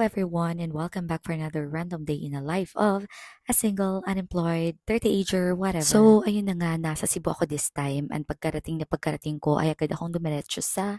everyone, and welcome back for another random day in the life of a single, unemployed, 30-ager, whatever. So, ayun na nga, nasa Cebu ako this time, and pagkarating ko ay agad akong dumiretso sa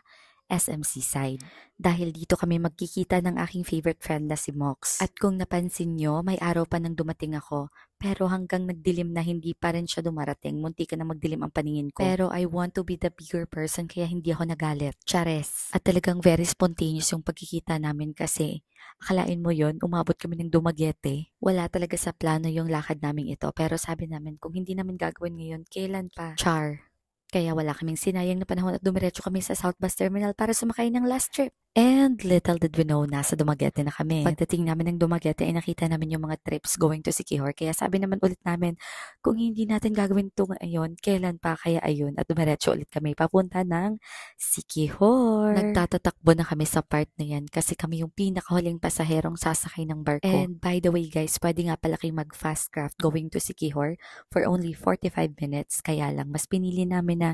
SMC side. Dahil dito kami magkikita ng aking favorite friend na si Mox. At kung napansin nyo, may araw pa nang dumating ako. Pero hanggang nagdilim na hindi pa rin siya dumarating. Munti ka na magdilim ang paningin ko. Pero I want to be the bigger person kaya hindi ako nagalit. Chares. At talagang very spontaneous yung pagkikita namin kasi akalain mo yon, umabot kami ng Dumaguete. Wala talaga sa plano yung lakad namin ito. Pero sabi namin kung hindi namin gagawin ngayon, kailan pa? Char. Kaya wala kaming sinayang na panahon at dumiretso kami sa South Bus Terminal para sumakay ng last trip. And little did we know, nasa Dumaguete na kami. Pagdating namin ng Dumaguete ay nakita namin yung mga trips going to Siquijor. Kaya sabi naman ulit namin, kung hindi natin gagawin ito ngayon, kailan pa? Kaya ayun, at dumiretso ulit kami papunta ng Siquijor. Nagtatatakbo na kami sa part na yan kasi kami yung pinakahuling pasaherong sasakay ng barko. And by the way guys, pwede nga pala kayo mag-fast craft going to Siquijor for only 45 minutes. Kaya lang, mas pinili namin na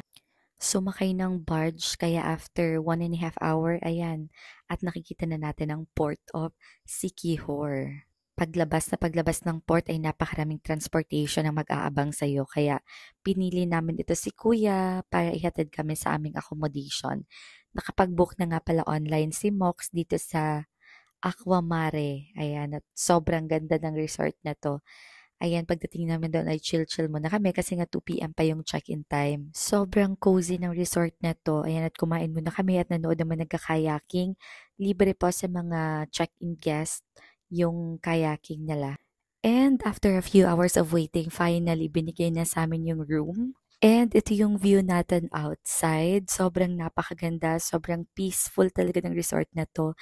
sumakay ng barge kaya after 1.5 hour, ayan, at nakikita na natin ang port of Siquijor. Paglabas ng port ay napakaraming transportation ang mag-aabang sa iyo kaya pinili namin ito si Kuya para ihatid kami sa aming accommodation. Nakapag-book na nga pala online si Mox dito sa Aquamare. Ayan, at sobrang ganda ng resort na to. Ayan, pagdating namin doon ay chill-chill muna kami kasi nga 2 p.m. pa yung check-in time. Sobrang cozy ng resort na to. Ayan, at kumain muna kami at nanood naman nagka-kayaking. Libre po sa mga check-in guest yung kayaking nila. And after a few hours of waiting, finally binigay na sa amin yung room. And ito yung view natin outside. Sobrang napakaganda, sobrang peaceful talaga ng resort na to.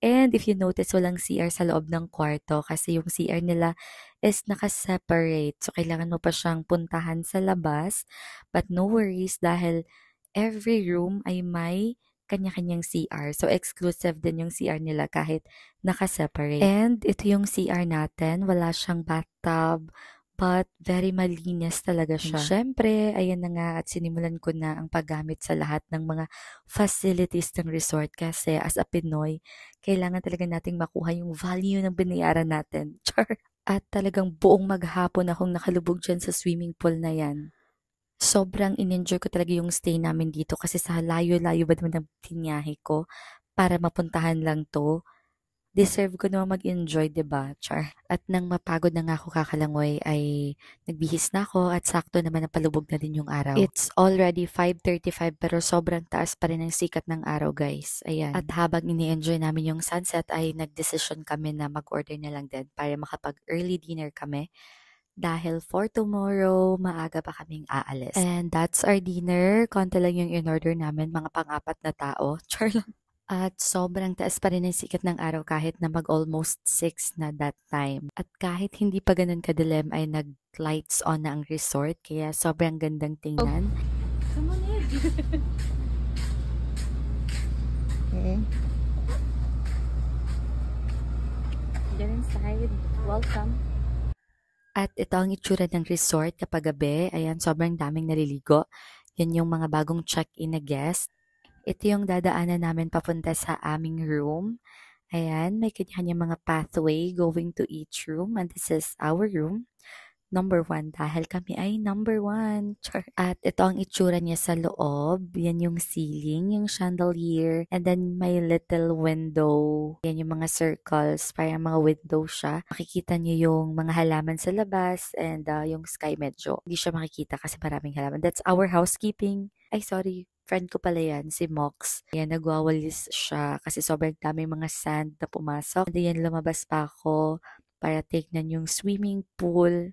And if you notice, walang CR sa loob ng kwarto kasi yung CR nila is naka-separate. So, kailangan mo pa siyang puntahan sa labas. But no worries dahil every room ay may kanya-kanyang CR. So, exclusive din yung CR nila kahit naka-separate. And ito yung CR natin. Wala siyang bathtub. But very malinis talaga siya. Siyempre, ayan na nga at sinimulan ko na ang paggamit sa lahat ng mga facilities ng resort kasi as a Pinoy, kailangan talaga nating makuha yung value ng binayaran natin. Char! At talagang buong maghapon akong nakalubog dyan sa swimming pool na yan. Sobrang in-enjoy ko talaga yung stay namin dito kasi sa layo-layo ba naman ng tinyahe ko para mapuntahan lang to. Deserve ko naman mag-enjoy, diba? Char. At nang mapagod na nga ako kakalangoy ay nagbihis na ako at sakto naman napalubog na din yung araw. It's already 5:35 pero sobrang taas pa rin ang sikat ng araw guys. Ayan. At habang ini-enjoy namin yung sunset ay nagdesisyon kami na mag-order na lang din para makapag-early dinner kami. Dahil for tomorrow, maaga pa kaming aalis. And that's our dinner. Konti lang yung in-order namin, mga pang-apat na tao. Char lang. At sobrang taas pa rin ang sikat ng araw kahit na mag-almost 6 na that time. At kahit hindi pa ganun kadilim ay nag-lights on na ang resort kaya sobrang gandang tingnan. Come on in. Get inside. Welcome. At ito ang itsura ng resort kapag gabi. Ayan, sobrang daming naliligo. Yan yung mga bagong check-in na guest. Ito yung dadaanan namin papunta sa aming room. Ayan, may kanya-kanya mga pathway going to each room. And this is our room. Number 1 dahil kami ay number 1. At ito ang itsura niya sa loob. Yan yung ceiling, yung chandelier. And then may little window. Yan yung mga circles. Parang mga window siya. Makikita niyo yung mga halaman sa labas and yung sky medyo. Hindi siya makikita kasi maraming halaman. That's our housekeeping. Ay, sorry. Friend ko pala yan, si Mox. Yan, nagwawalis siya kasi sobrang daming mga sand na pumasok. And then lumabas pa ako para tignan yung swimming pool.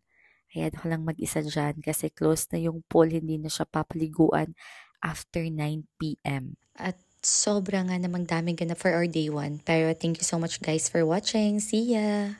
Ayan, ako lang mag-isa dyan kasi close na yung pool, hindi na siya papaliguan after 9 p.m. At sobrang nga namang daming ganap for our day 1. Pero thank you so much guys for watching. See ya!